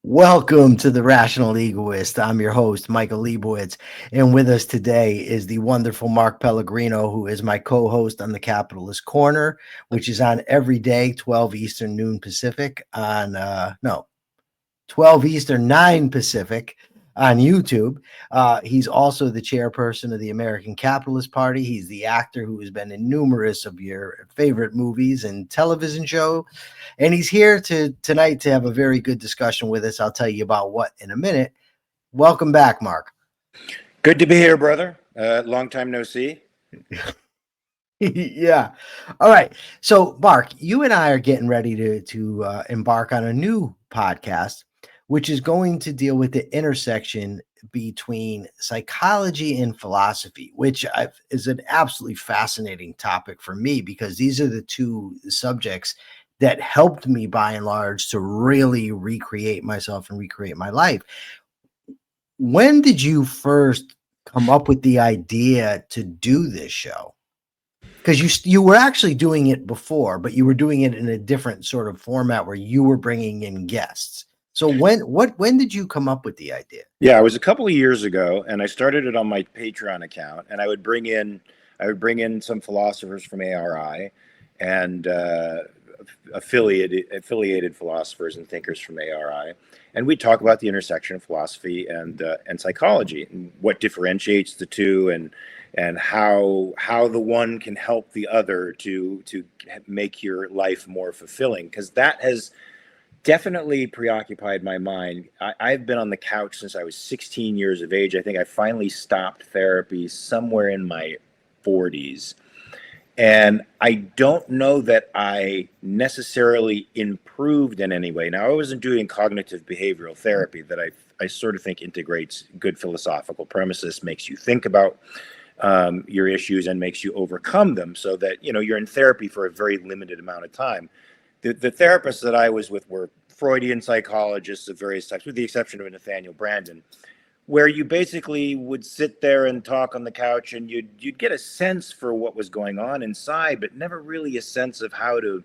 Welcome to the Rational Egoist. I'm your host, Michael Liebowitz, and with us today is the wonderful Mark Pellegrino, who is my co-host on the Capitalist Corner, which is on every day, 12 Eastern, noon Pacific, on 12 Eastern, 9 Pacific on YouTube. He's also the chairperson of the American Capitalist Party. He's the actor who has been in numerous of your favorite movies and television show. And he's here tonight to have a very good discussion with us. I'll tell you about what in a minute. Welcome back, Mark. Good to be here, brother. Long time no see. Yeah. All right. So, Mark, you and I are getting ready to embark on a new podcast, which is going to deal with the intersection between psychology and philosophy, which is an absolutely fascinating topic for me because these are the two subjects that helped me, by and large, to really recreate myself and recreate my life. When did you first come up with the idea to do this show? Because you were actually doing it before, but you were doing it in a different sort of format where you were bringing in guests. So when did you come up with the idea? Yeah, it was a couple of years ago, and I started it on my Patreon account, and I would bring in some philosophers from ARI and affiliated philosophers and thinkers from ARI, and we'd talk about the intersection of philosophy and psychology and what differentiates the two, and how the one can help the other to make your life more fulfilling, because that has definitely preoccupied my mind. I've been on the couch since I was 16 years of age. I think I finally stopped therapy somewhere in my 40s. And I don't know that I necessarily improved in any way. Now, I wasn't doing cognitive behavioral therapy that I sort of think integrates good philosophical premises, makes you think about your issues and makes you overcome them, so that you're in therapy for a very limited amount of time. The therapists that I was with were Freudian psychologists of various types, with the exception of Nathaniel Brandon, where you basically would sit there and talk on the couch, and you'd get a sense for what was going on inside, but never really a sense of how to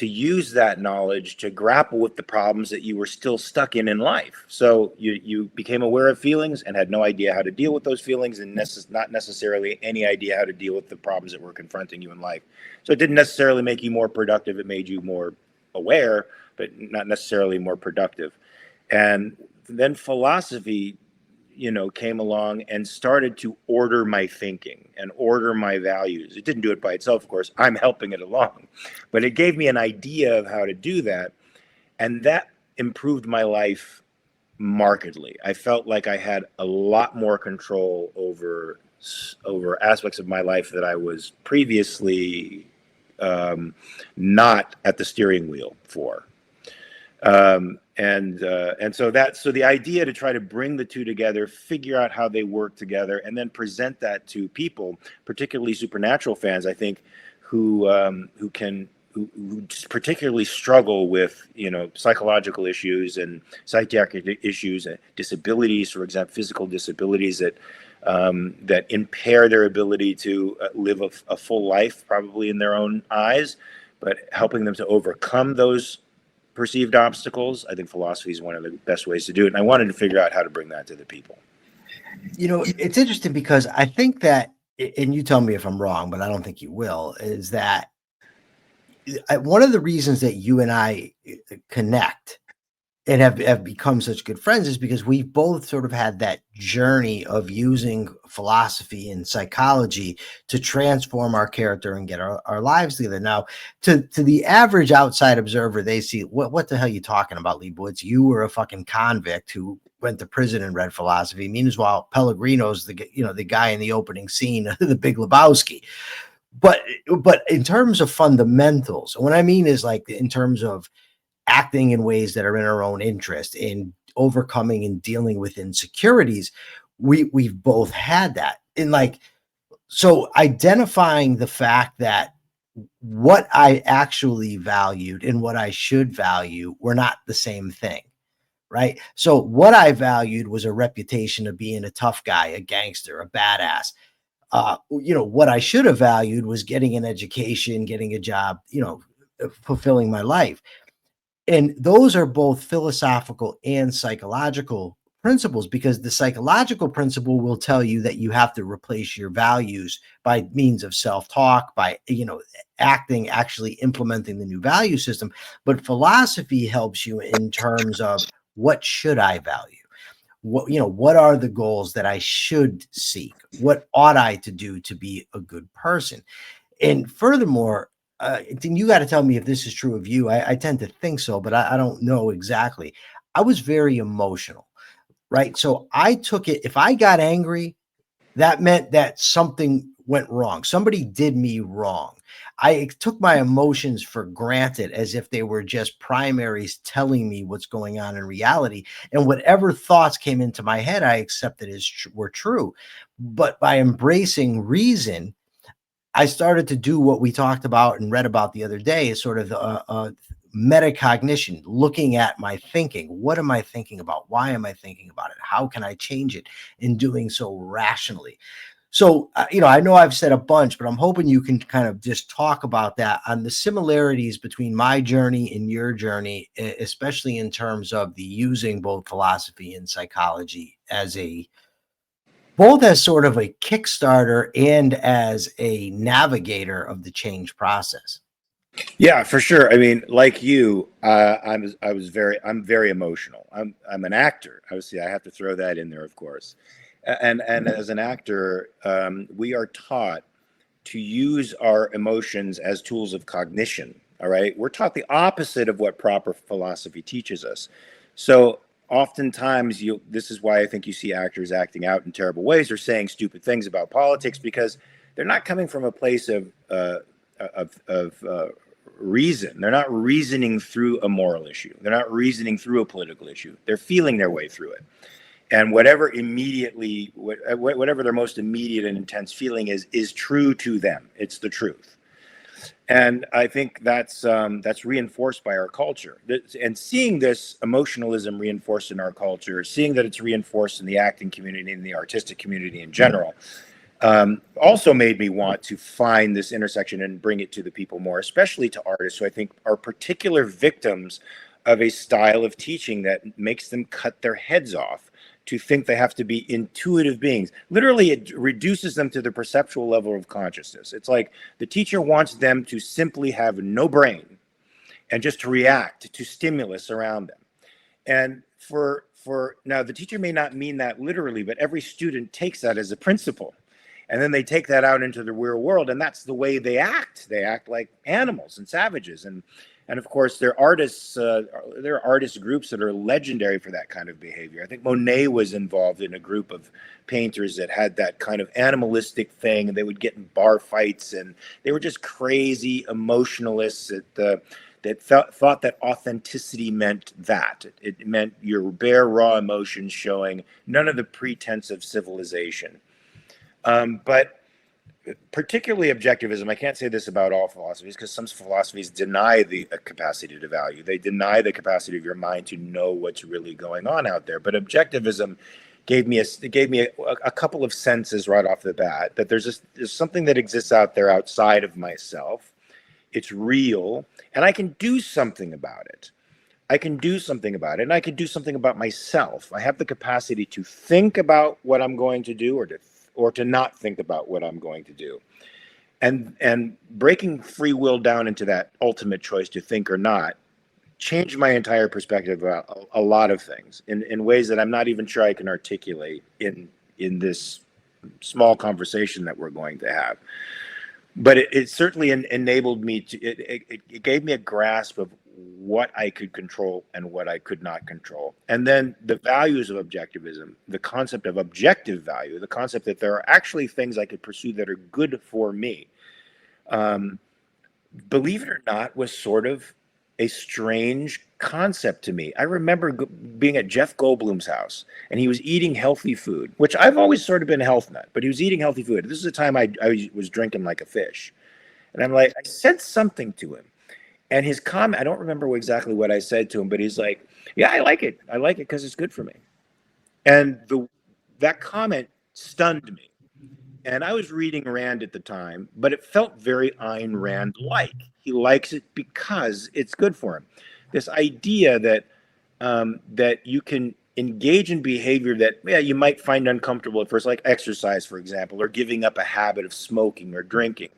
use that knowledge to grapple with the problems that you were still stuck in life. So you became aware of feelings and had no idea how to deal with those feelings, and not necessarily any idea how to deal with the problems that were confronting you in life. So it didn't necessarily make you more productive. It made you more aware, but not necessarily more productive. And then philosophy came along and started to order my thinking and order my values. It didn't do it by itself, of course. I'm helping it along, but it gave me an idea of how to do that. And that improved my life markedly. I felt like I had a lot more control over aspects of my life that I was previously not at the steering wheel for. And so the idea to try to bring the two together, figure out how they work together, and then present that to people, particularly supernatural fans, I think, who particularly struggle with psychological issues and psychiatric issues, disabilities, for example, physical disabilities that impair their ability to live a full life, probably in their own eyes, but helping them to overcome those perceived obstacles. I think philosophy is one of the best ways to do it, and I wanted to figure out how to bring that to the people. It's interesting because I think that, and you tell me if I'm wrong, but I don't think you will, is that one of the reasons that you and I connect and have become such good friends is because we've both sort of had that journey of using philosophy and psychology to transform our character and get our lives together. Now, to the average outside observer, they see, what the hell are you talking about, Liebowitz? You were a fucking convict who went to prison and read philosophy. Meanwhile, Pellegrino's the guy in the opening scene of the Big Lebowski. But in terms of fundamentals, what I mean is, like, in terms of acting in ways that are in our own interest, in overcoming and dealing with insecurities, we've both had that. And, like, so identifying the fact that what I actually valued and what I should value were not the same thing, right? So what I valued was a reputation of being a tough guy, a gangster, a badass. What I should have valued was getting an education, getting a job, fulfilling my life. And those are both philosophical and psychological principles, because the psychological principle will tell you that you have to replace your values by means of self-talk, by acting, actually implementing the new value system. But philosophy helps you in terms of, what should I value? What are the goals that I should seek? What ought I to do to be a good person? And furthermore, you got to tell me if this is true of you. I tend to think so, but I don't know exactly. I was very emotional, right? So I took it, if I got angry, that meant that something went wrong. Somebody did me wrong. I took my emotions for granted, as if they were just primaries telling me what's going on in reality. And whatever thoughts came into my head, I accepted as were true. But by embracing reason, I started to do what we talked about and read about the other day, is sort of metacognition, looking at my thinking. What am I thinking about? Why am I thinking about it? How can I change it? In doing so rationally. So, I know I've said a bunch, but I'm hoping you can kind of just talk about that, on the similarities between my journey and your journey, especially in terms of the using both philosophy and psychology as both as sort of a Kickstarter and as a navigator of the change process. Yeah, for sure. I mean, like you, I'm very emotional. I'm an actor. Obviously, I have to throw that in there, of course. And as an actor, we are taught to use our emotions as tools of cognition. All right, we're taught the opposite of what proper philosophy teaches us. So oftentimes, this is why I think you see actors acting out in terrible ways or saying stupid things about politics, because they're not coming from a place of reason. They're not reasoning through a moral issue. They're not reasoning through a political issue. They're feeling their way through it. And whatever their most immediate and intense feeling is true to them. It's the truth. And I think that's reinforced by our culture. And seeing this emotionalism reinforced in our culture, seeing that it's reinforced in the acting community and the artistic community in general, also made me want to find this intersection and bring it to the people more, especially to artists who I think are particular victims of a style of teaching that makes them cut their heads off to think they have to be intuitive beings. Literally, it reduces them to the perceptual level of consciousness. It's like the teacher wants them to simply have no brain and just to react to stimulus around them. And for now, the teacher may not mean that literally, but every student takes that as a principle. And then they take that out into the real world, and that's the way they act. They act like animals and savages. And of course, there are artist groups that are legendary for that kind of behavior. I think Monet was involved in a group of painters that had that kind of animalistic thing, and they would get in bar fights, and they were just crazy emotionalists that thought that authenticity meant that. It meant your bare, raw emotions showing, none of the pretense of civilization. But particularly objectivism, I can't say this about all philosophies, because some philosophies deny the capacity to value. They deny the capacity of your mind to know what's really going on out there. But objectivism gave me a couple of senses right off the bat, that there's something that exists out there outside of myself. It's real, and I can do something about it. I can do something about it, and I can do something about myself. I have the capacity to think about what I'm going to do, or to not think about what I'm going to do. And breaking free will down into that ultimate choice to think or not changed my entire perspective about a lot of things in ways that I'm not even sure I can articulate in this small conversation that we're going to have. But it certainly enabled me to, it gave me a grasp of what I could control and what I could not control. And then the values of objectivism, the concept of objective value, the concept that there are actually things I could pursue that are good for me, believe it or not, was sort of a strange concept to me. I remember being at Jeff Goldblum's house, and he was eating healthy food, which I've always sort of been a health nut, but he was eating healthy food. This is the time I was drinking like a fish. And I'm like, I said something to him. And his comment, I don't remember exactly what I said to him, but he's like, yeah, I like it. I like it because it's good for me. And that comment stunned me. And I was reading Rand at the time, but it felt very Ayn Rand like. He likes it because it's good for him. this idea that that you can engage in behavior that you might find uncomfortable at first, like exercise, for example, or giving up a habit of smoking or drinking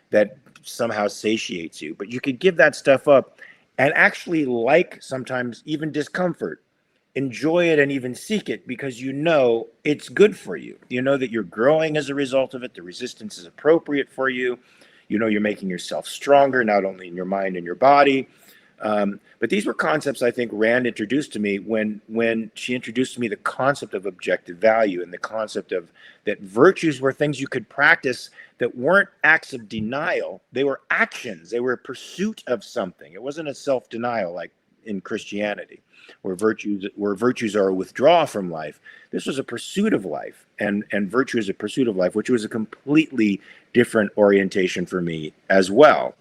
that somehow satiates you. But you could give that stuff up and actually like sometimes even discomfort, enjoy it and even seek it because you know it's good for you. You know that you're growing as a result of it. The resistance is appropriate for you. You know you're making yourself stronger, not only in your mind and your body. But these were concepts I think Rand introduced to me when she introduced to me the concept of objective value and the concept of that virtues were things you could practice that weren't acts of denial. They were actions. They were a pursuit of something. It wasn't a self-denial like in Christianity, where virtues are a withdrawal from life. This was a pursuit of life, and virtue is a pursuit of life, which was a completely different orientation for me as well,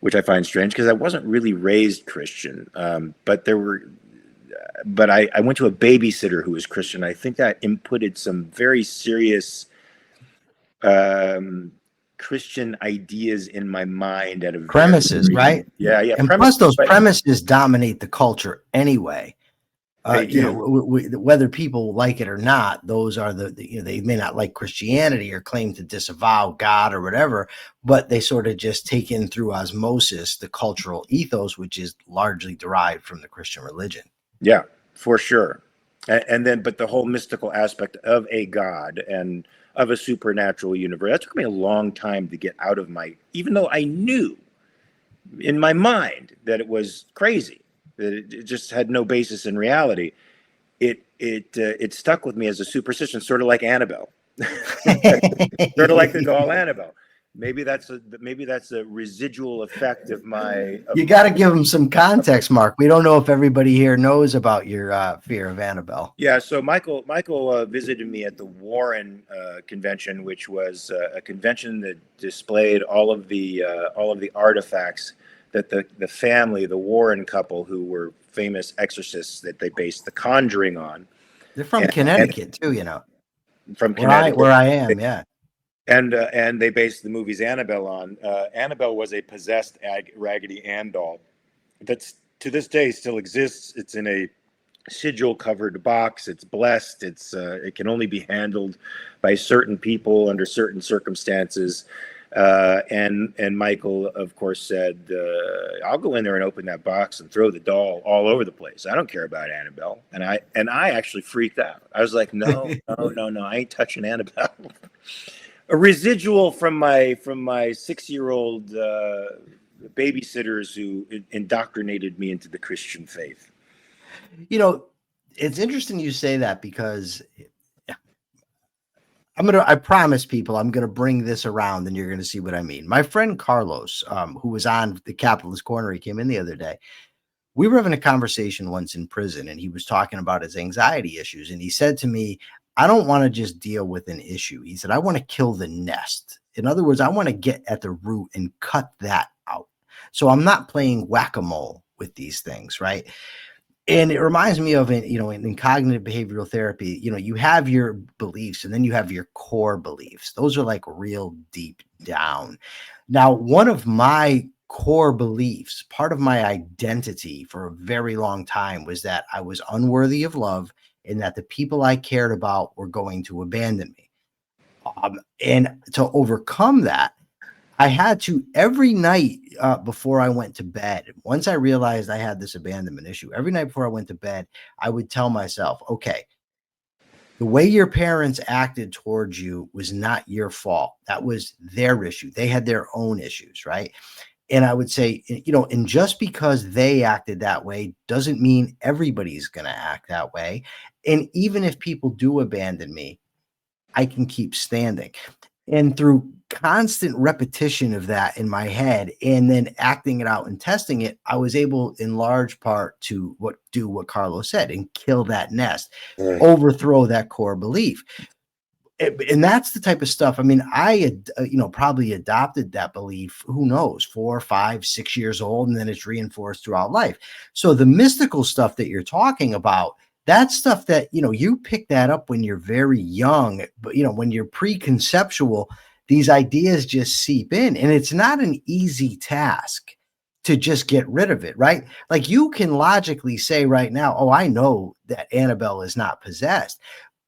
which I find strange because I wasn't really raised Christian. But I went to a babysitter who was Christian. I think that inputted some very serious Christian ideas in my mind at a Premises, right? Yeah. And plus those premises dominate the culture anyway. Whether people like it or not, those are they may not like Christianity or claim to disavow God or whatever, but they sort of just take in through osmosis the cultural ethos, which is largely derived from the Christian religion. Yeah, for sure. And then, but the whole mystical aspect of a God and of a supernatural universe, that took me a long time to get out of even though I knew in my mind that it was crazy, that it just had no basis in reality. It stuck with me as a superstition, sort of like Annabelle, sort of like the doll Annabelle. Maybe that's a residual effect of my. You got to give them some context, Mark. We don't know if everybody here knows about your fear of Annabelle. Yeah, so Michael visited me at the Warren convention, which was a convention that displayed all of the artifacts that the family, the Warren couple, who were famous exorcists, that they based The Conjuring on. They're from Connecticut too, you know. From Connecticut, where I am, yeah. And they based the movies Annabelle on. Annabelle was a possessed Raggedy Ann doll that's to this day still exists. It's in a sigil covered box. It's blessed. It can only be handled by certain people under certain circumstances. And Michael, of course, said, "I'll go in there and open that box and throw the doll all over the place. I don't care about Annabelle." And I actually freaked out. I was like, "No, I ain't touching Annabelle." A residual from my 6-year-old babysitters who indoctrinated me into the Christian faith. You know, it's interesting you say that because I promise people I'm going to bring this around and you're going to see what I mean. My friend Carlos, who was on the Capitalist Corner, he came in the other day. We were having a conversation once in prison and he was talking about his anxiety issues. And he said to me, I don't want to just deal with an issue. He said, I want to kill the nest. In other words, I want to get at the root and cut that out. So I'm not playing whack-a-mole with these things, right? And it reminds me of, in cognitive behavioral therapy, you have your beliefs and then you have your core beliefs. Those are like real deep down. Now, one of my core beliefs, part of my identity for a very long time was that I was unworthy of love and that the people I cared about were going to abandon me. And to overcome that, I had to every night before I went to bed, once I realized I had this abandonment issue, every night before I went to bed, I would tell myself, okay, the way your parents acted towards you was not your fault. That was their issue. They had their own issues, right? And I would say, and just because they acted that way doesn't mean everybody's going to act that way. And even if people do abandon me, I can keep standing. And through constant repetition of that in my head and then acting it out and testing it, I was able in large part to do what Carlos said and kill that nest, overthrow that core belief. And that's the type of stuff. I mean, I had, probably adopted that belief, who knows, 4, 5, 6 years old, and then it's reinforced throughout life. So the mystical stuff that you're talking about, that's stuff that, you pick that up when you're very young, but, when you're preconceptual, these ideas just seep in. And it's not an easy task to just get rid of it, right? Like you can logically say right now, oh, I know that Annabelle is not possessed,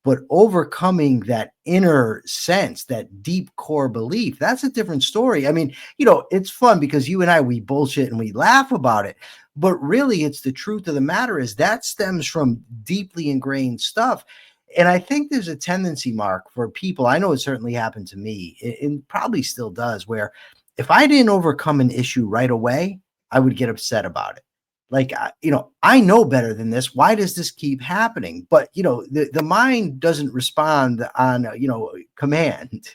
but overcoming that inner sense, that deep core belief, that's a different story. I mean, it's fun because you and I, we bullshit and we laugh about it, but really it's the truth of the matter is that stems from deeply ingrained stuff. And I think there's a tendency, Mark, for people, I know it certainly happened to me, and probably still does, where if I didn't overcome an issue right away, I would get upset about it. Like, I know better than this. Why does this keep happening? But, the mind doesn't respond on, command.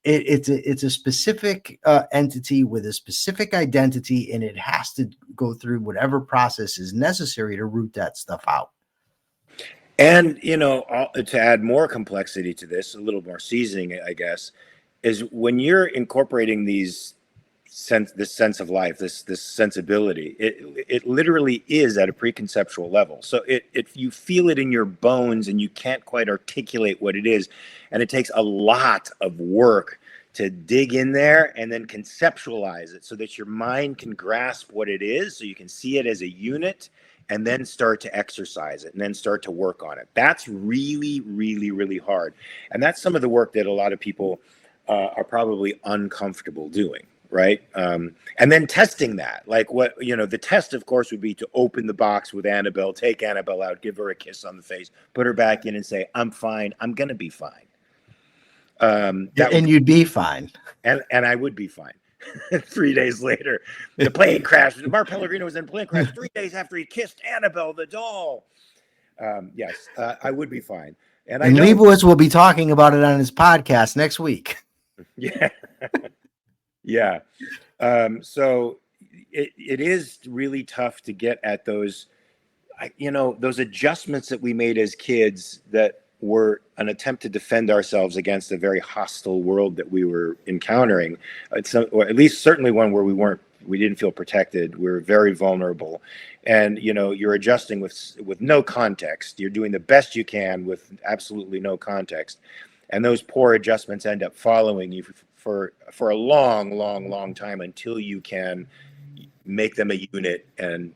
It's a specific entity with a specific identity, and it has to go through whatever process is necessary to root that stuff out. And, to add more complexity to this, a little more seasoning, I guess, is when you're incorporating this sense of life, this sensibility, it literally is at a preconceptual level. So if you feel it in your bones and you can't quite articulate what it is, and it takes a lot of work to dig in there and then conceptualize it so that your mind can grasp what it is, so you can see it as a unit and then start to exercise it and then start to work on it. That's really, really, really hard. And that's some of the work that a lot of people are probably uncomfortable doing. Right. And then testing that, like the test, of course, would be to open the box with Annabelle, take Annabelle out, give her a kiss on the face, put her back in and say, I'm fine. I'm going to be fine. You'd be fine. And I would be fine. 3 days later, the plane crashed. Mark Pellegrino was in a plane crash 3 days after he kissed Annabelle, the doll. Yes, I would be fine. And Liebowitz will be talking about it on his podcast next week. Yeah. Yeah. So it is really tough to get at those, those adjustments that we made as kids that were an attempt to defend ourselves against a very hostile world that we were encountering. Or at least certainly one where we didn't feel protected. We were very vulnerable. And, you're adjusting with no context. You're doing the best you can with absolutely no context. And those poor adjustments end up following you for a long, long, long time until you can make them a unit and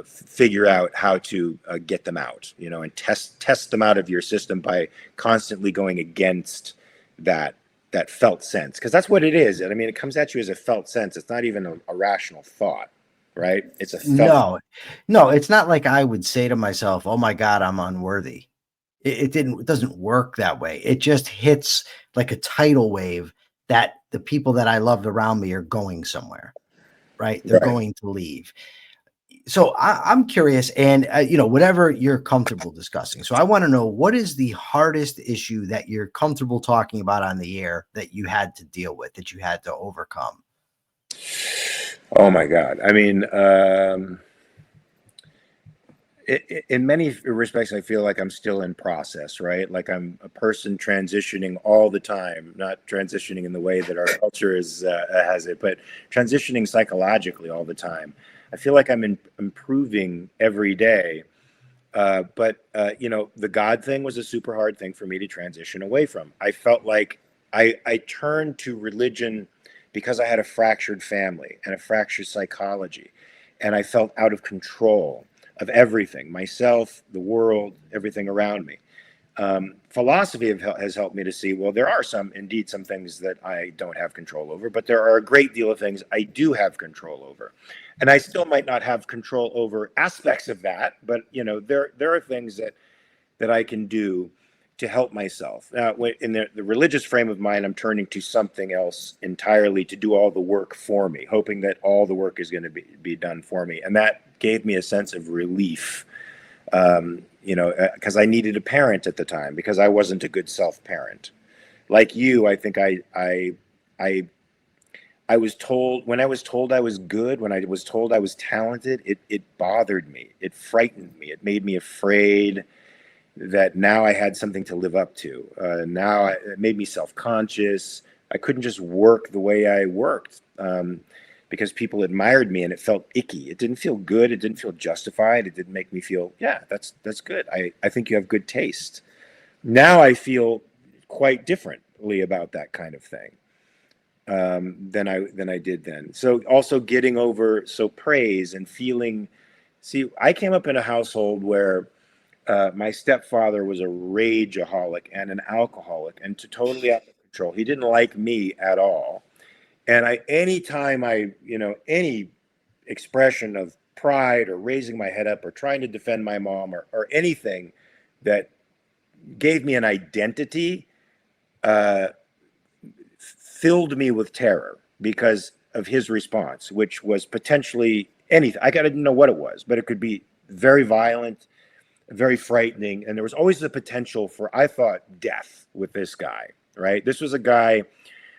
figure out how to get them out, and test them out of your system by constantly going against that felt sense. Because that's what it is. I mean, it comes at you as a felt sense. It's not even a rational thought, right? It's a felt. No, it's not like I would say to myself, oh my God, I'm unworthy. It doesn't work that way. It just hits like a tidal wave that the people that I loved around me are going somewhere, right? They're going to leave. So I'm curious, and whatever you're comfortable discussing. So I want to know, what is the hardest issue that you're comfortable talking about on the air that you had to deal with, that you had to overcome? Oh my God. I mean, in many respects, I feel like I'm still in process, right? Like I'm a person transitioning all the time, not transitioning in the way that our culture has it, but transitioning psychologically all the time. I feel like I'm improving every day. But the God thing was a super hard thing for me to transition away from. I felt like I turned to religion because I had a fractured family and a fractured psychology, and I felt out of control of everything, myself, the world, everything around me. Philosophy has helped me to see, well, there are some things that I don't have control over, but there are a great deal of things I do have control over. And I still might not have control over aspects of that, but there are things that I can do to help myself. Now, in the religious frame of mind, I'm turning to something else entirely to do all the work for me, hoping that all the work is going to be done for me. And that gave me a sense of relief, because I needed a parent at the time, because I wasn't a good self-parent. Like you, I think I was told, when I was told I was good, when I was told I was talented, it bothered me. It frightened me. It made me afraid that now I had something to live up to. It made me self-conscious. I couldn't just work the way I worked because people admired me, and it felt icky. It didn't feel good. It didn't feel justified. It didn't make me feel, yeah, that's good. I think you have good taste. Now I feel quite differently about that kind of thing. than I did then. So also getting over praise and feeling. See, I came up in a household where my stepfather was a rageaholic and an alcoholic and totally out of control. He didn't like me at all. And anytime any expression of pride or raising my head up or trying to defend my mom or anything that gave me an identity, uh, filled me with terror because of his response, which was potentially anything. I didn't know what it was, but it could be very violent, very frightening. And there was always the potential for, I thought, death with this guy, right? This was a guy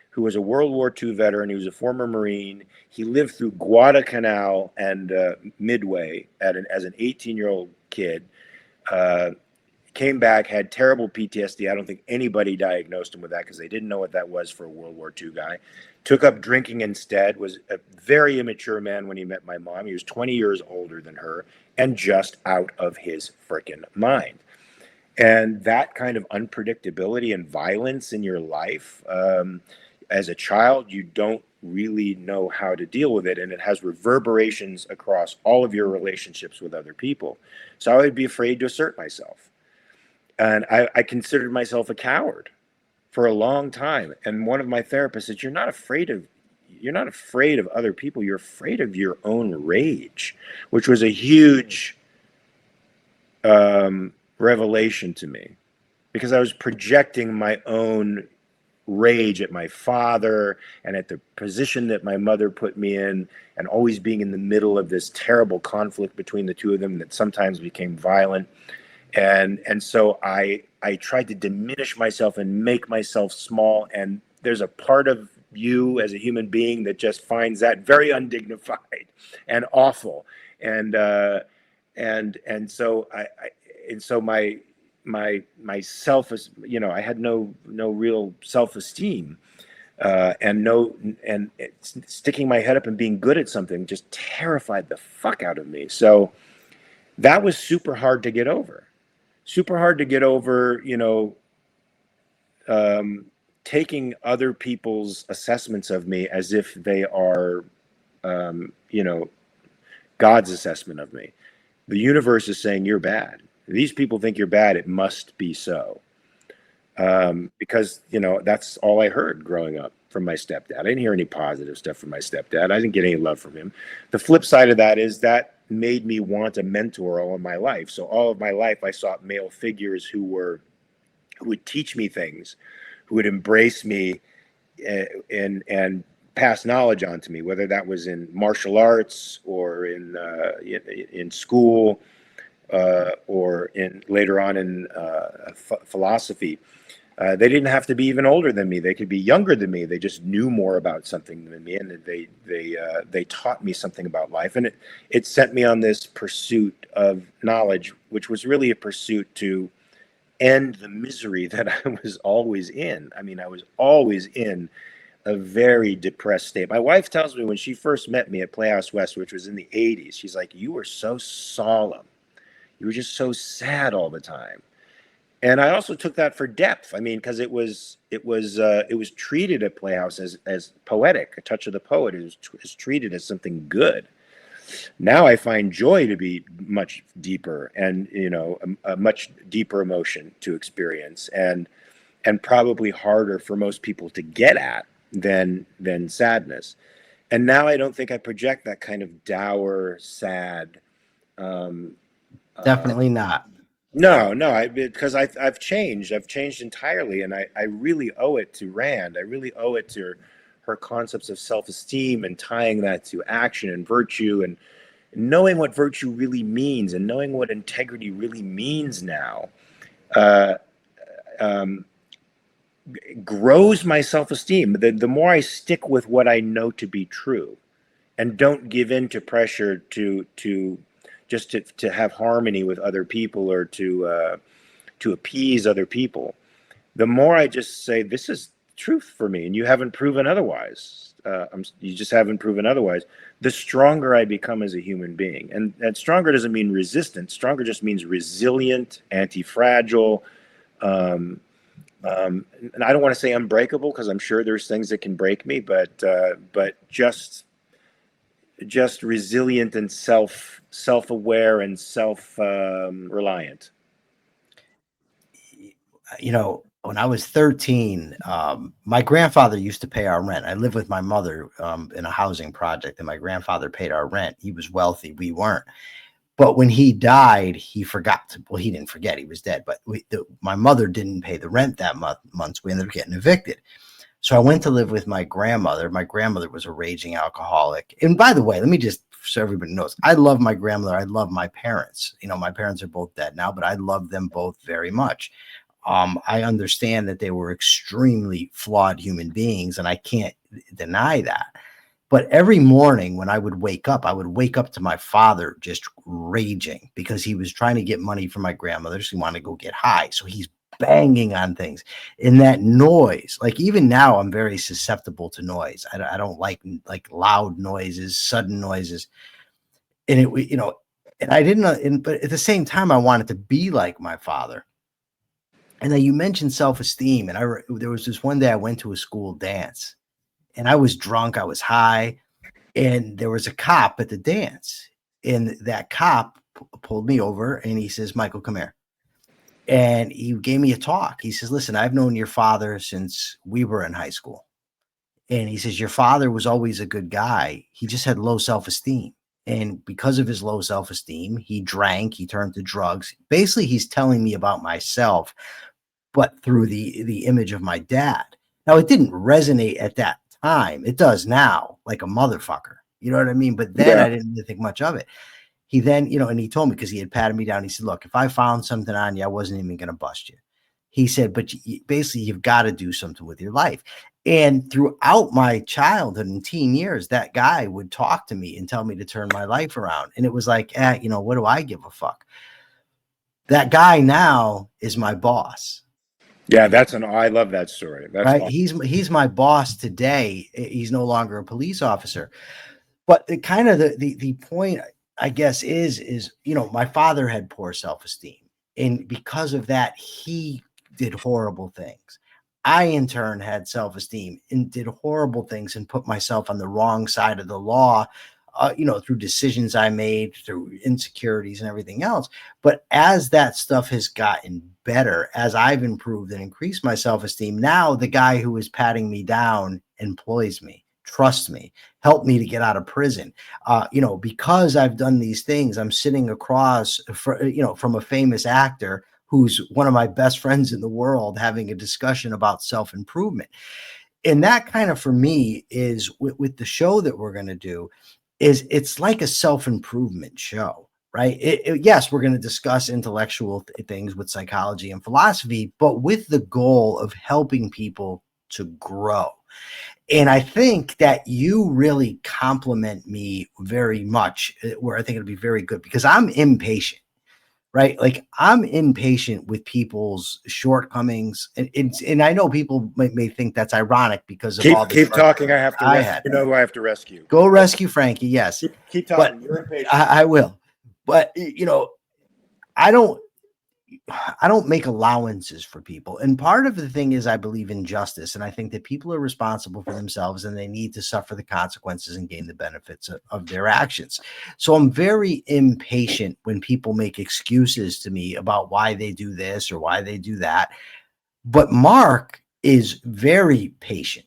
who was a World War II veteran. He was a former Marine. He lived through Guadalcanal and Midway as an 18-year-old kid. Came back, had terrible PTSD. I don't think anybody diagnosed him with that because they didn't know what that was for a World War II guy. Took up drinking instead, was a very immature man when he met my mom. He was 20 years older than her and just out of his frickin' mind. And that kind of unpredictability and violence in your life, as a child, you don't really know how to deal with it. And it has reverberations across all of your relationships with other people. So I would be afraid to assert myself. And I considered myself a coward for a long time. And one of my therapists said, you're not afraid of other people. You're afraid of your own rage, which was a huge revelation to me because I was projecting my own rage at my father and at the position that my mother put me in, and always being in the middle of this terrible conflict between the two of them that sometimes became violent. And so I tried to diminish myself and make myself small. And there's a part of you as a human being that just finds that very undignified and awful. And so my self, I had no real self-esteem, and sticking my head up and being good at something just terrified the fuck out of me. So that was super hard to get over. Taking other people's assessments of me as if they are, God's assessment of me. The universe is saying you're bad. These people think you're bad. It must be so. Because, that's all I heard growing up from my stepdad. I didn't hear any positive stuff from my stepdad. I didn't get any love from him. The flip side of that is that made me want a mentor all of my life. So all of my life, I sought male figures who would teach me things, who would embrace me and pass knowledge on to me, whether that was in martial arts or in school, or later on in philosophy. They didn't have to be even older than me. They could be younger than me. They just knew more about something than me, and they taught me something about life. And it sent me on this pursuit of knowledge, which was really a pursuit to end the misery that I was always in. I mean, I was always in a very depressed state. My wife tells me when she first met me at Playhouse West, which was in the 80s, she's like, "You were so solemn. You were just so sad all the time." And I also took that for depth. I mean, because it was treated at Playhouse as poetic, a touch of the poet is treated as something good. Now I find joy to be much deeper, and a much deeper emotion to experience, and probably harder for most people to get at than sadness. And now I don't think I project that kind of dour, sad. Definitely not. No, because I've changed. I've changed entirely, and I really owe it to Rand. I really owe it to her concepts of self-esteem and tying that to action and virtue, and knowing what virtue really means and knowing what integrity really means now. Grows my self-esteem. The more I stick with what I know to be true, and don't give in to pressure to have harmony with other people or to appease other people, the more I just say, this is truth for me, and you haven't proven otherwise. You just haven't proven otherwise. The stronger I become as a human being, and stronger doesn't mean resistant. Stronger just means resilient, anti-fragile, And I don't want to say unbreakable, because I'm sure there's things that can break me, but just resilient and self-aware and self reliant. When I was 13, my grandfather used to pay our rent. I lived with my mother in a housing project, and my grandfather paid our rent. He was wealthy. We weren't. But when he died, he forgot to, well, he didn't forget, he was dead, but my mother didn't pay the rent that month. So we ended up getting evicted. So I went to live with my grandmother. My grandmother was a raging alcoholic. And by the way, let me just, so everybody knows, I love my grandmother. I love my parents. My parents are both dead now, but I love them both very much. I understand that they were extremely flawed human beings, and I can't deny that. But every morning when I would wake up to my father just raging because he was trying to get money from my grandmother. So he wanted to go get high. So he's banging on things. In that noise, like even now, I'm very susceptible to noise. I don't like loud noises, sudden noises. And and I didn't, but at the same time, I wanted to be like my father. And then you mentioned self-esteem. And there was this one day I went to a school dance and I was drunk. I was high. And there was a cop at the dance, and that cop pulled me over and he says, "Michael, come here." And he gave me a talk. He says, "Listen, I've known your father since we were in high school." And he says, "Your father was always a good guy. He just had low self-esteem. And because of his low self-esteem, he drank, he turned to drugs." Basically, he's telling me about myself, but through the image of my dad. Now, it didn't resonate at that time. It does now, like a motherfucker. You know what I mean? But then Yeah. I didn't really think much of it. He then, and he told me, because he had patted me down. He said, "Look, if I found something on you, I wasn't even going to bust you." He said, "But basically, you've got to do something with your life." And throughout my childhood and teen years, that guy would talk to me and tell me to turn my life around. And it was like, what do I give a fuck? That guy now is my boss. Yeah, I love that story. That's Right? awesome. He's my boss today. He's no longer a police officer. But the kind of the point, I guess, is my father had poor self-esteem. And because of that, he did horrible things. I in turn had self-esteem and did horrible things and put myself on the wrong side of the law, through decisions I made, through insecurities and everything else. But as that stuff has gotten better, as I've improved and increased my self-esteem, now the guy who is patting me down employs me, trusts me, helped me to get out of prison. Because I've done these things, I'm sitting across from a famous actor who's one of my best friends in the world, having a discussion about self-improvement. And that kind of, for me, is with the show that we're going to do, is it's like a self-improvement show, right? Yes, we're going to discuss intellectual things with psychology and philosophy, but with the goal of helping people to grow. And I think that you really compliment me very much, where I think it'll be very good, because I'm impatient, right? Like, I'm impatient with people's shortcomings. And I know people may think that's ironic because of all the Keep talking. I have to I rescue. had. You know who I have to rescue. Go rescue Frankie. Yes. Keep But talking. You're impatient. I will. But, I don't. I don't make allowances for people. And part of the thing is I believe in justice. And I think that people are responsible for themselves and they need to suffer the consequences and gain the benefits of their actions. So I'm very impatient when people make excuses to me about why they do this or why they do that. But Mark is very patient.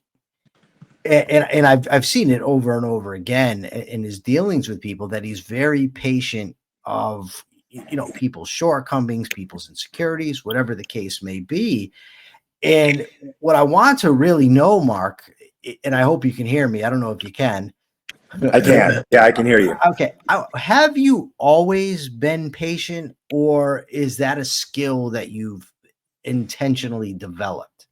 And I've seen it over and over again in his dealings with people, that he's very patient of people's shortcomings, people's insecurities, whatever the case may be. And what I want to really know, Mark, and I hope you can hear me. I don't know if you can. I can. Yeah, I can hear you. Okay. Have you always been patient, or is that a skill that you've intentionally developed?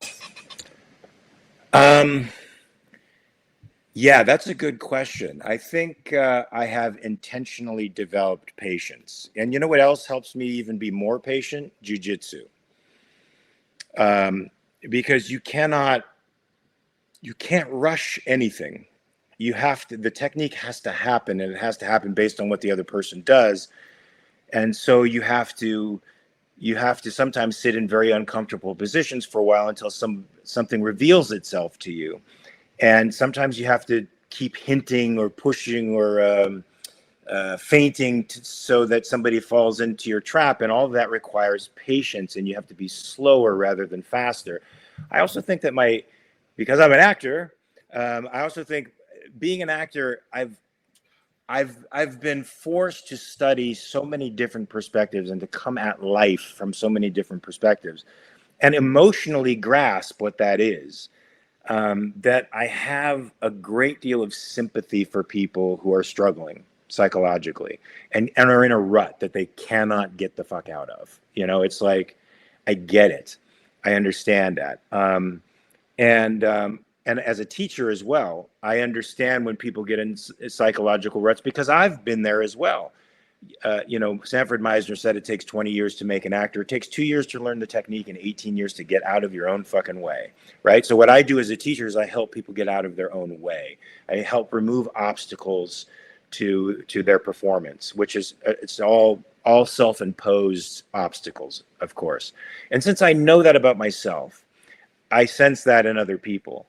Yeah, that's a good question. I think I have intentionally developed patience. And you know what else helps me even be more patient? Jiu-jitsu. Because you can't rush anything. The technique has to happen, and it has to happen based on what the other person does. And so you have to you have to sometimes sit in very uncomfortable positions for a while until something reveals itself to you. And sometimes you have to keep hinting or pushing or fainting so that somebody falls into your trap. And all of that requires patience, and you have to be slower rather than faster. I also think that because I'm an actor, I also think being an actor, I've been forced to study so many different perspectives and to come at life from so many different perspectives and emotionally grasp what that is. That I have a great deal of sympathy for people who are struggling psychologically and are in a rut that they cannot get the fuck out of. It's like, I get it. I understand that. And as a teacher as well, I understand when people get in psychological ruts because I've been there as well. Sanford Meisner said it takes 20 years to make an actor. It takes 2 years to learn the technique and 18 years to get out of your own fucking way, right? So what I do as a teacher is I help people get out of their own way. I help remove obstacles to their performance, which is it's all self-imposed obstacles, of course. And since I know that about myself, I sense that in other people,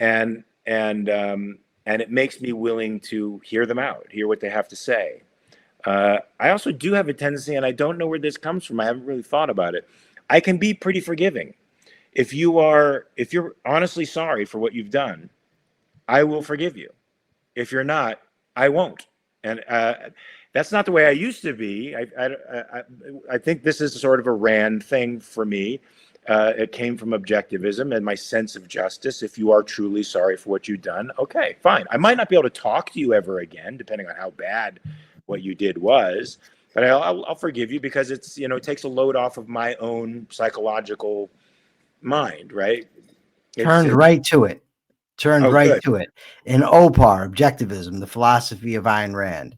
and it makes me willing to hear them out, hear what they have to say. I also do have a tendency, and I don't know where this comes from. I haven't really thought about it. I can be pretty forgiving. If you're honestly sorry for what you've done, I will forgive you. If you're not, I won't. And that's not the way I used to be. I think this is sort of a Rand thing for me. It came from objectivism and my sense of justice. If you are truly sorry for what you've done, okay, fine. I might not be able to talk to you ever again, depending on how bad what you did was, but I'll forgive you because it takes a load off of my own psychological mind, right? Turned right to it. Turned right good. to it. In OPAR, Objectivism, the philosophy of Ayn Rand.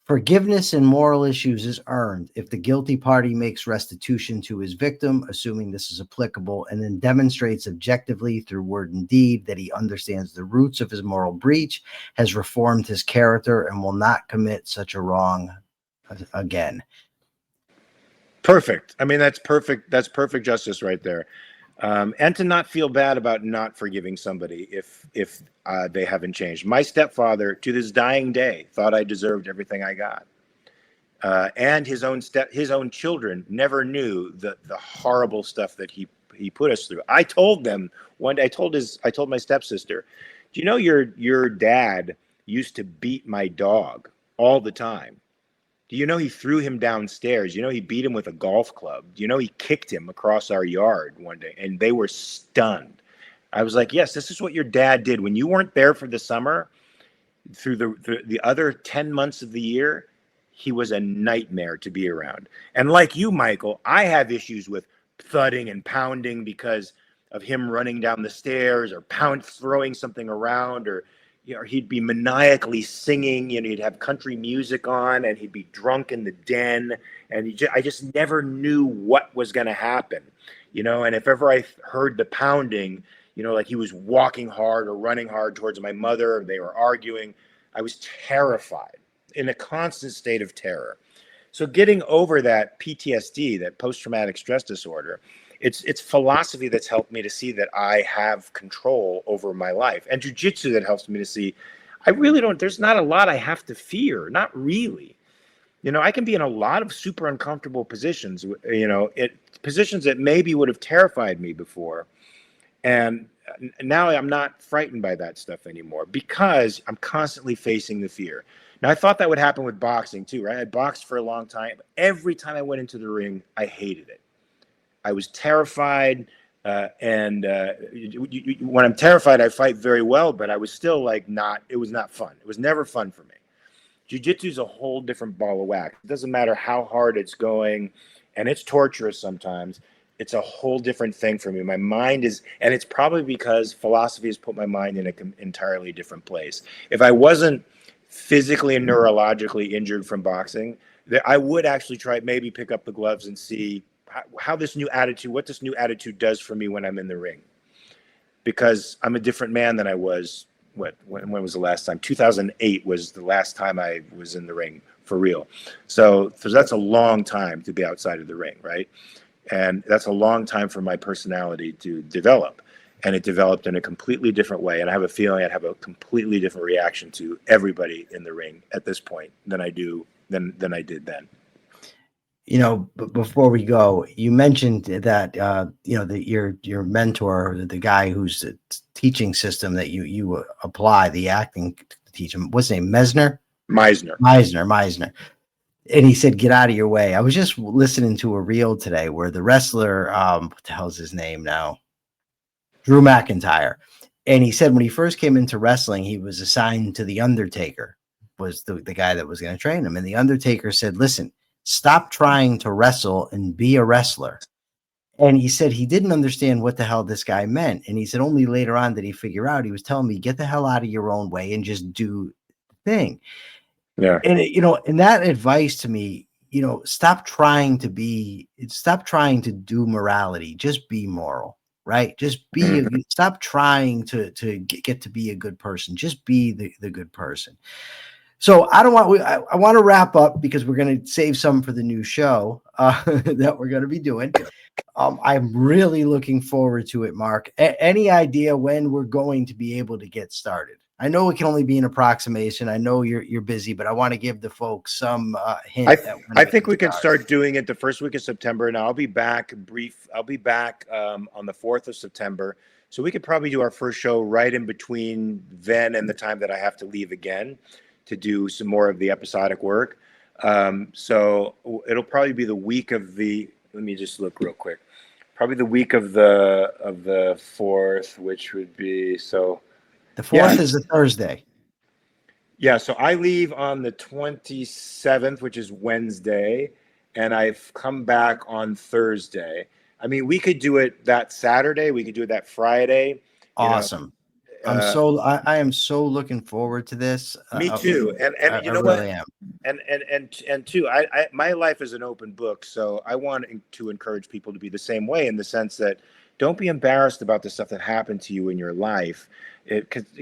Forgiveness in moral issues is earned if the guilty party makes restitution to his victim, assuming this is applicable, and then demonstrates objectively through word and deed that he understands the roots of his moral breach, has reformed his character, and will not commit such a wrong again. Perfect. I mean, that's perfect. That's perfect justice right there. And to not feel bad about not forgiving somebody if they haven't changed. My stepfather, to this dying day, thought I deserved everything I got, and his own children never knew the horrible stuff that he put us through. I told them one day. I told my stepsister, "Do you know your dad used to beat my dog all the time? Do you know he threw him downstairs? You know he beat him with a golf club? Do you know he kicked him across our yard one day?" And they were stunned. I was like, yes, this is what your dad did. When you weren't there for the summer, through the other 10 months of the year, he was a nightmare to be around. And like you, Michael, I have issues with thudding and pounding because of him running down the stairs or throwing something around, or he'd be maniacally singing. He'd have country music on, and he'd be drunk in the den, and I just never knew what was going to happen, And if ever I heard the pounding, like he was walking hard or running hard towards my mother, or they were arguing, I was terrified, in a constant state of terror. So getting over that PTSD, that post-traumatic stress disorder, it's philosophy that's helped me to see that I have control over my life, and jujitsu that helps me to see I really don't. There's not a lot I have to fear. Not really. I can be in a lot of super uncomfortable positions. Positions that maybe would have terrified me before, and now I'm not frightened by that stuff anymore because I'm constantly facing the fear. Now, I thought that would happen with boxing too, right? I boxed for a long time. Every time I went into the ring, I hated it. I was terrified, and when I'm terrified, I fight very well, but I was still it was not fun. It was never fun for me. Jiu-jitsu is a whole different ball of wax. It doesn't matter how hard it's going, and it's torturous sometimes. It's a whole different thing for me. My mind is, and it's probably because philosophy has put my mind in an entirely different place. If I wasn't physically and neurologically injured from boxing, I would actually maybe pick up the gloves and see what this new attitude does for me when I'm in the ring. Because I'm a different man than I was. When was the last time? 2008 was the last time I was in the ring for real. So that's a long time to be outside of the ring, right? And that's a long time for my personality to develop. And it developed in a completely different way. And I have a feeling I'd have a completely different reaction to everybody in the ring at this point than I did then. You know, before we go, you mentioned that you know, that your mentor, the guy who's the teaching system that you apply, the acting teacher, what's his name? Meisner. And he said, get out of your way. I was just listening to a reel today where the wrestler, what the hell's his name now? Drew McIntyre. And he said when he first came into wrestling, he was assigned to The Undertaker, was the guy that was going to train him. And The Undertaker said, listen, stop trying to wrestle and be a wrestler. And he said he didn't understand what the hell this guy meant. And he said only later on did he figure out. He was telling me, get the hell out of your own way and just do the thing. Yeah. And you know, and that advice to me, you know, stop trying to do morality, just be moral, right? Just be stop trying to get to be a good person, just be the good person. So I want to wrap up because we're going to save some for the new show that we're going to be doing. I'm really looking forward to it, Mark. Any idea when we're going to be able to get started? I know it can only be an approximation. I know you're busy, but I want to give the folks some hint. I think we can start doing it the first week of September, and I'll be back on the 4th of September. So we could probably do our first show right in between then and the time that I have to leave again to do some more of the episodic work. So it'll probably be the week of let me just look real quick. Probably the week of the 4th, which would be the 4th is a Thursday. Yeah, so I leave on the 27th, which is Wednesday, and I've come back on Thursday. I mean, we could do it that Saturday. We could do it that Friday. Awesome. I am so looking forward to this. Me too. And you know really what? Am. And too, my life is an open book, so I want to encourage people to be the same way, in the sense that don't be embarrassed about the stuff that happened to you in your life.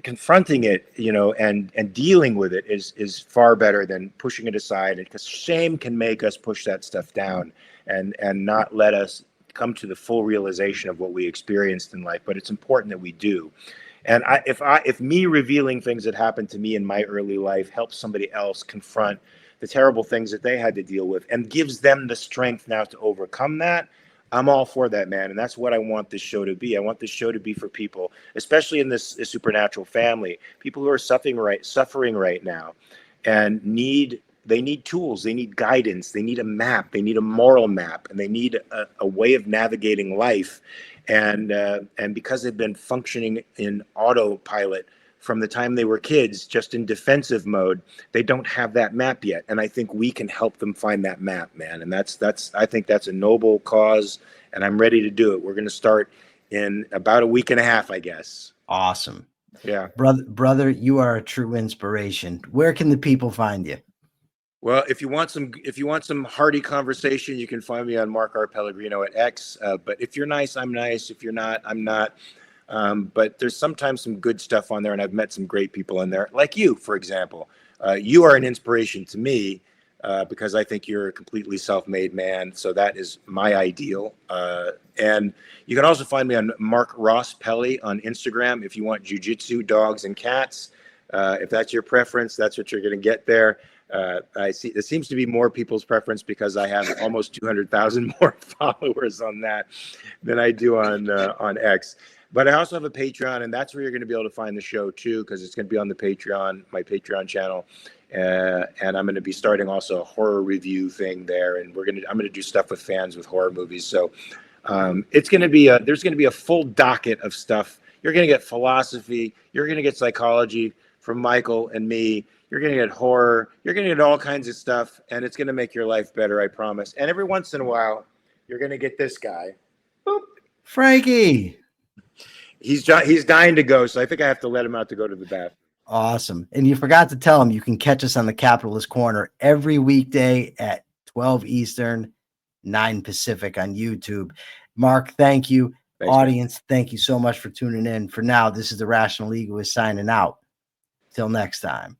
Confronting it, you know, and dealing with it is far better than pushing it aside, because shame can make us push that stuff down and not let us come to the full realization of what we experienced in life. But it's important that we do. And if me revealing things that happened to me in my early life helps somebody else confront the terrible things that they had to deal with and gives them the strength now to overcome that, I'm all for that, man. And that's what I want this show to be. I want this show to be for people, especially in this supernatural family, people who are suffering right now and they need tools, they need guidance, they need a map, they need a moral map, and they need a way of navigating life. And because they've been functioning in autopilot from the time they were kids, just in defensive mode, they don't have that map yet. And I think we can help them find that map, man. And I think that's a noble cause, and I'm ready to do it. We're going to start in about a week and a half, I guess. Awesome. Yeah. Brother, you are a true inspiration. Where can the people find you? Well, if you want some hearty conversation, you can find me on Mark R. Pellegrino at X. But if you're nice, I'm nice. If you're not, I'm not. But there's sometimes some good stuff on there, and I've met some great people in there, like you, for example. You are an inspiration to me because I think you're a completely self-made man. So that is my ideal. And you can also find me on Mark Ross Pelly on Instagram if you want jujitsu, dogs, and cats. If that's your preference, that's what you're going to get there. I see it seems to be more people's preference because I have almost 200,000 more followers on that than I do on X. But I also have a Patreon, and that's where you're going to be able to find the show too, because it's going to be on the Patreon, my Patreon channel, and I'm going to be starting also a horror review thing there, and I'm going to do stuff with fans with horror movies. So it's going to be there's going to be a full docket of stuff. You're going to get philosophy, you're going to get psychology from Michael and me. You're going to get horror. You're going to get all kinds of stuff, and it's going to make your life better, I promise. And every once in a while, you're going to get this guy. Boop. Frankie. He's dying to go, so I think I have to let him out to go to the bathroom. Awesome. And you forgot to tell him you can catch us on the Capitalist Corner every weekday at 12 Eastern, 9 Pacific on YouTube. Mark, thank you. Thanks, audience, man. Thank you so much for tuning in. For now, this is the Rational Egoist signing out. Till next time.